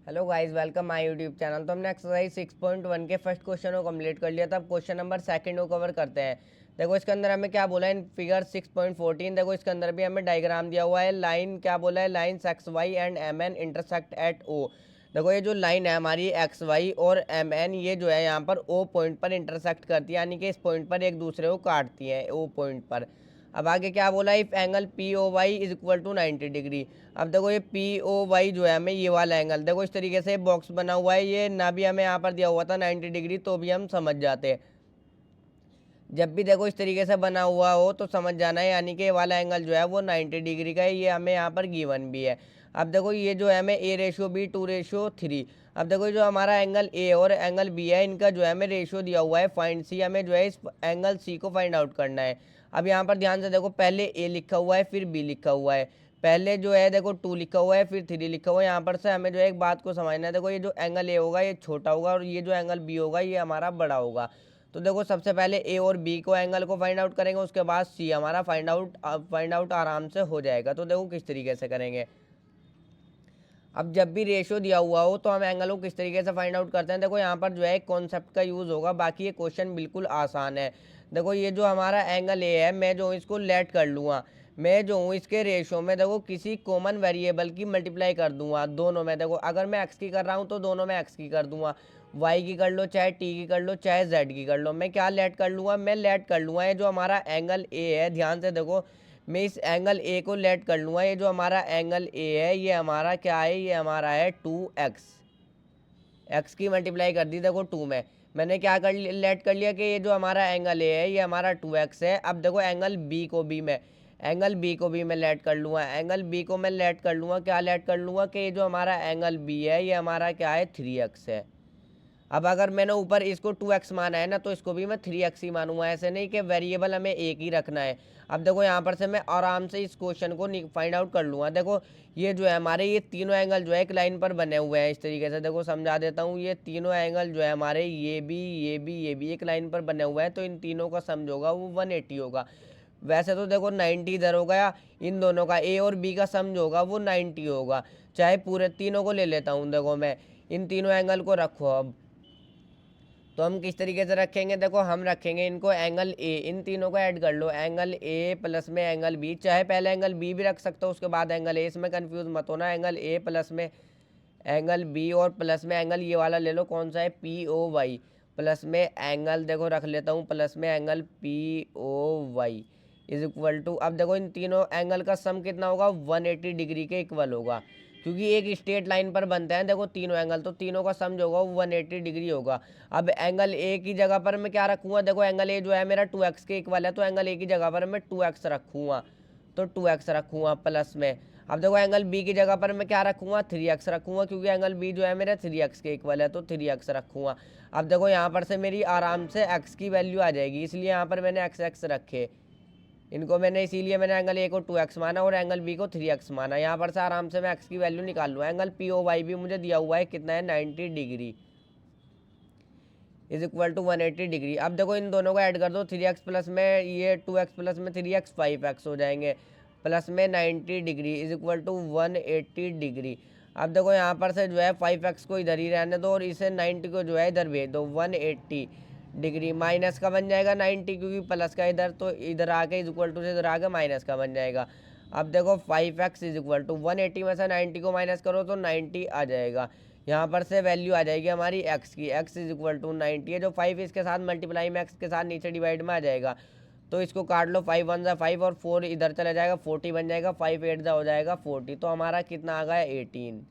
Hello guys, welcome my YouTube channel. तो हमने exercise 6.1 के फर्स्ट क्वेश्चन को कंप्लीट कर लिया था। अब क्वेश्चन नंबर सेकंड को कवर करते हैं। देखो इसके अंदर हमें क्या बोला है इन फिगर 6.14। देखो इसके अंदर भी हमें डायग्राम दिया हुआ है। लाइन क्या बोला है, lines X Y and M N intersect at O. देखो ये जो लाइन है हमारी एक्स वाई और एम एन, ये जो है यहाँ पर ओ पॉइंट पर इंटरसेक्ट करती है, यानी कि इस पॉइंट पर एक दूसरे को काटती है ओ पॉइंट पर। अब आगे क्या बोला, if angle P O Y is equal to 90 degree. अब देखो ये पी ओ वाई जो है हमें ये वाला एंगल, देखो इस तरीके से बॉक्स बना हुआ है, ये ना भी हमें यहाँ पर दिया हुआ था 90 डिग्री तो भी हम समझ जाते। जब भी देखो इस तरीके से बना हुआ हो तो समझ जाना है, यानी कि ये वाला एंगल जो है वो 90 डिग्री का है, ये हमें यहाँ पर गिवन भी है। अब देखो ये जो है हमें A/B 2/3। अब देखो जो हमारा एंगल ए और एंगल बी है, इनका जो है हमें रेशियो दिया हुआ है फाइंड सी। हमें जो है इस एंगल सी को फाइंड आउट करना है। अब यहाँ पर ध्यान से देखो, पहले ए लिखा हुआ है फिर बी लिखा हुआ है, पहले जो है देखो 2 लिखा हुआ है फिर 3 लिखा हुआ है। यहाँ पर से हमें जो है एक बात को समझना है। देखो ये जो एंगल ए होगा ये छोटा होगा और ये जो एंगल बी होगा ये हमारा बड़ा होगा। तो देखो सबसे पहले ए और बी को एंगल को फाइंड आउट करेंगे, उसके बाद सी हमारा फाइंड आउट आराम से हो जाएगा। तो देखो किस तरीके से करेंगे। अब जब भी रेशियो दिया हुआ हो तो हम एंगल को किस तरीके से फाइंड आउट करते हैं। देखो यहाँ पर जो है एक कॉन्सेप्ट का यूज़ होगा, बाकी ये क्वेश्चन बिल्कुल आसान है। देखो ये जो हमारा एंगल ए है, मैं जो हूँ इसको लेट कर लूँगा, मैं जो हूँ इसके रेशियो में देखो किसी कॉमन वेरिएबल की मल्टीप्लाई कर दूंगा दोनों में। देखो अगर मैं एक्स की कर रहा हूँ तो दोनों में एक्स की कर दूंगा, वाई की कर लो चाहे टी की कर लो चाहे जेड की कर लो। मैं क्या लेट कर लूँगा, मैं लेट कर लूँगा ये जो हमारा एंगल ए है, ध्यान से देखो मैं इस एंगल ए को लेट कर लूँगा। ये जो हमारा एंगल ए है ये हमारा क्या है, ये हमारा है 2x। एक्स की मल्टीप्लाई कर दी देखो 2 में, मैंने क्या कर लिया, लेट कर लिया कि ये जो हमारा एंगल ए है ये हमारा 2x है। अब देखो एंगल बी को भी मैं लेट कर लूँगा, एंगल बी को मैं लेट कर लूँगा, क्या लेट कर लूँगा कि ये जो हमारा एंगल बी है ये हमारा क्या है 3x है। अब अगर मैंने ऊपर इसको 2x माना है ना तो इसको भी मैं 3x ही मानूंगा, ऐसे नहीं कि वेरिएबल हमें एक ही रखना है। अब देखो यहाँ पर से मैं आराम से इस क्वेश्चन को फाइंड आउट कर लूँगा। देखो ये जो है हमारे ये तीनों एंगल जो है एक लाइन पर बने हुए हैं इस तरीके से। देखो समझा देता हूँ, ये तीनों एंगल जो है हमारे ये भी एक लाइन पर बने हुए हैं, तो इन तीनों का सम जो होगा वो 180 होगा। वैसे तो देखो 90 इधर हो गया, इन दोनों का ए और बी का सम जो होगा वो 90 होगा। चाहे पूरे तीनों को ले लेता हूँ, देखो मैं इन तीनों एंगल को रखो। अब तो हम किस तरीके से रखेंगे, देखो हम रखेंगे इनको एंगल ए, इन तीनों को ऐड कर लो, एंगल ए प्लस में एंगल बी, चाहे पहले एंगल बी भी रख सकते हो उसके बाद एंगल ए, इसमें कंफ्यूज मत होना। एंगल ए प्लस में एंगल बी और प्लस में एंगल ये वाला ले लो, कौन सा है पी ओ वाई, प्लस में एंगल देखो रख लेता हूँ प्लस में angle P O Y is equal to. अब देखो इन तीनों एंगल का सम कितना होगा, 180 डिग्री के इक्वल होगा, क्योंकि एक स्ट्रेट लाइन पर बनते हैं देखो तीनों एंगल, तो तीनों का सम जो होगा वो 180 डिग्री होगा। अब एंगल ए की जगह पर मैं क्या रखूँगा, देखो एंगल ए जो है मेरा 2x के इक्वल है, तो एंगल ए की जगह पर मैं 2x रखूँगा, तो 2x रखूँगा प्लस में। अब देखो एंगल बी की जगह पर मैं क्या रखूँगा, 3x रखूँगा, क्योंकि एंगल बी जो है मेरा 3x के इक्वल है, तो 3x रखूँगा। अब देखो यहाँ पर से मेरी आराम से x की वैल्यू आ जाएगी, इसलिए यहाँ पर मैंने x रखे इनको, मैंने इसीलिए मैंने एंगल ए को 2x माना और एंगल बी को 3x माना। यहाँ पर से आराम से मैं x की वैल्यू निकाल लूँ। एंगल पी ओ वाई भी मुझे दिया हुआ है, कितना है 90 degree is equal to 180 degree. अब देखो इन दोनों को ऐड कर दो, 3x प्लस में ये 2x प्लस में 3x 5x हो जाएंगे, प्लस में 90 degree is equal to 180 degree. अब देखो यहाँ पर से जो है 5x को इधर ही रहने दो और इसे 90 को जो है इधर भेज दो, 180 डिग्री माइनस का बन जाएगा 90, क्योंकि प्लस का इधर, तो इधर आके इज इक्वल टू से इधर आके माइनस का बन जाएगा। अब देखो 5x इज इक्वल टू 180 में से 90 को माइनस करो तो 90 आ जाएगा। यहाँ पर से वैल्यू आ जाएगी हमारी x की, x इज इक्वल टू 90 है, जो 5 इसके साथ मल्टीप्लाई में x के साथ नीचे डिवाइड में आ जाएगा, तो इसको काट लो, 5 1 जा 5 और 4 इधर चला जाएगा, 40 बन जाएगा, 5 8 जा हो जाएगा 40, तो हमारा कितना आ गया 18।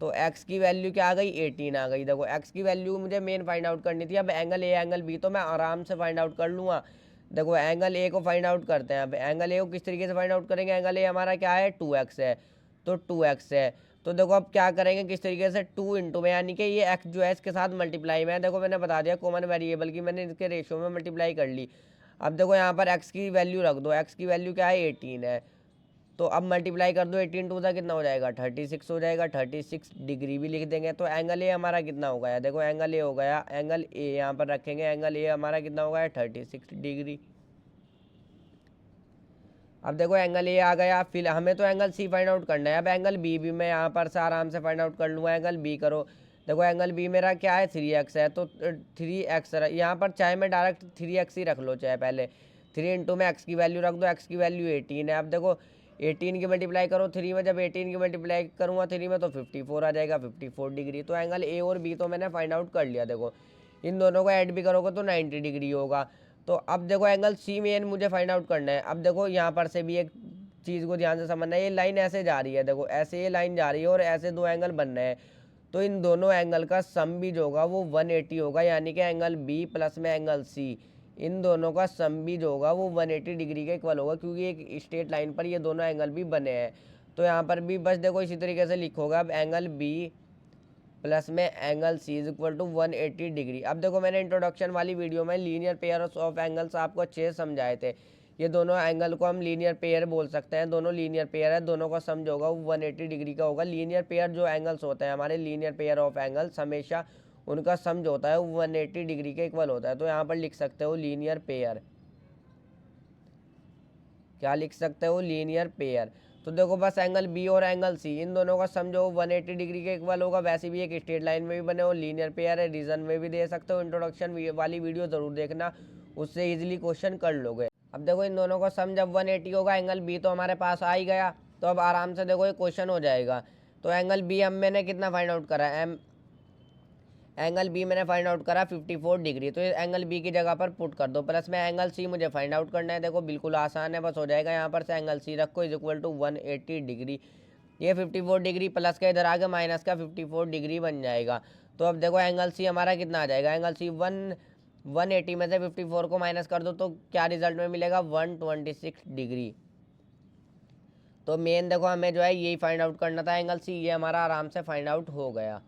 तो x की वैल्यू क्या आ गई 18 आ गई। देखो x की वैल्यू मुझे मेन फाइंड आउट करनी थी। अब एंगल ए एंगल बी तो मैं आराम से फाइंड आउट कर लूँगा। देखो एंगल ए को फाइंड आउट करते हैं। अब एंगल ए को किस तरीके से फाइंड आउट करेंगे, एंगल ए हमारा क्या है 2x है, तो 2x है, तो देखो अब क्या करेंगे किस तरीके से 2 इंटू में, यानी कि ये x जो है इसके साथ मल्टीप्लाई में है। देखो मैंने बता दिया कॉमन वेरिएबल की, मैंने इसके रेशियो में मल्टीप्लाई कर ली। अब देखो यहाँ पर x की वैल्यू रख दो, x की वैल्यू क्या है 18 है, तो अब मल्टीप्लाई कर दो, 18 टू सा कितना हो जाएगा 36 हो जाएगा, 36 डिग्री भी लिख देंगे। तो एंगल ए हमारा कितना हो गया, देखो एंगल ए हो गया, एंगल ए यहाँ पर रखेंगे, एंगल ए हमारा कितना हो गया 36 डिग्री। अब देखो एंगल ए आ गया, फिर हमें तो एंगल सी फाइंड आउट करना है। अब एंगल बी भी मैं यहाँ पर से आराम से फाइंड आउट कर लूँगा। एंगल बी करो, देखो एंगल बी मेरा क्या है 3x है, तो 3x यहाँ पर चाहे मैं डायरेक्ट 3x ही रख लो, चाहे पहले 3 इंटू में x की वैल्यू रख दो, x की वैल्यू 18 है। अब देखो 18 की मल्टीप्लाई करो 3 में, जब 18 की मल्टीप्लाई करूँगा 3 में तो 54 आ जाएगा, 54 डिग्री। तो एंगल ए और बी तो मैंने फाइंड आउट कर लिया। देखो इन दोनों को ऐड भी करोगे तो 90 डिग्री होगा। तो अब देखो एंगल सी मेन मुझे फाइंड आउट करना है। अब देखो यहाँ पर से भी एक चीज़ को ध्यान से समझना है, ये लाइन ऐसे जा रही है, देखो ऐसे ये लाइन जा रही है और ऐसे दो एंगल बन रहे हैं, तो इन दोनों एंगल का सम भी जो होगा वो 180 होगा, यानी कि एंगल बी प्लस में एंगल सी, इन दोनों का सम भी जो होगा वो 180 डिग्री के इक्वल होगा, क्योंकि एक स्ट्रेट लाइन पर ये दोनों एंगल भी बने हैं। तो यहाँ पर भी बस देखो इसी तरीके से लिखोगा। अब एंगल बी प्लस में angle C is equal to 180 degree. अब देखो मैंने इंट्रोडक्शन वाली वीडियो में लीनियर पेयर ऑफ एंगल्स आपको अच्छे से समझाए थे। ये दोनों एंगल को हम लीनियर पेयर बोल सकते हैं, दोनों लीनियर पेयर है, दोनों का सम जो होगा वो 180 डिग्री का होगा। लीनियर पेयर जो एंगल्स होते हैं हमारे, लीनियर पेयर ऑफ एंगल्स, हमेशा उनका सम जो होता है वो 180 डिग्री के इक्वल होता है। तो यहाँ पर लिख सकते हो लीनियर पेयर, क्या लिख सकते हो, लीनियर पेयर। तो देखो बस एंगल बी और एंगल सी इन दोनों का सम जो 180 डिग्री के इक्वल होगा। वैसे भी एक स्ट्रेट लाइन में भी बने हो, लीनियर पेयर है, रीजन में भी दे सकते हो। इंट्रोडक्शन वाली वीडियो जरूर देखना, उससे इजीली क्वेश्चन कर लोगे। अब देखो इन दोनों का सम जब 180 होगा, एंगल बी तो हमारे पास आ ही गया, तो अब आराम से देखो ये क्वेश्चन हो जाएगा। तो एंगल बी हम मैंने कितना फाइंड आउट करा, एंगल बी मैंने फाइंड आउट करा 54 डिग्री, तो एंगल बी की जगह पर पुट कर दो। प्लस में एंगल सी मुझे फाइंड आउट करना है, देखो बिल्कुल आसान है, बस हो जाएगा। यहाँ पर से एंगल सी रखो इज इक्वल टू 180 डिग्री, ये 54 डिग्री प्लस का इधर आगे माइनस का 54 डिग्री बन जाएगा। तो अब देखो एंगल सी हमारा कितना आ जाएगा, एंगल सी 180 में से 54 को माइनस कर दो तो क्या रिजल्ट में मिलेगा, 126 डिग्री। तो मेन देखो हमें जो है यही फाइंड आउट करना था एंगल सी, ये हमारा आराम से फाइंड आउट हो गया।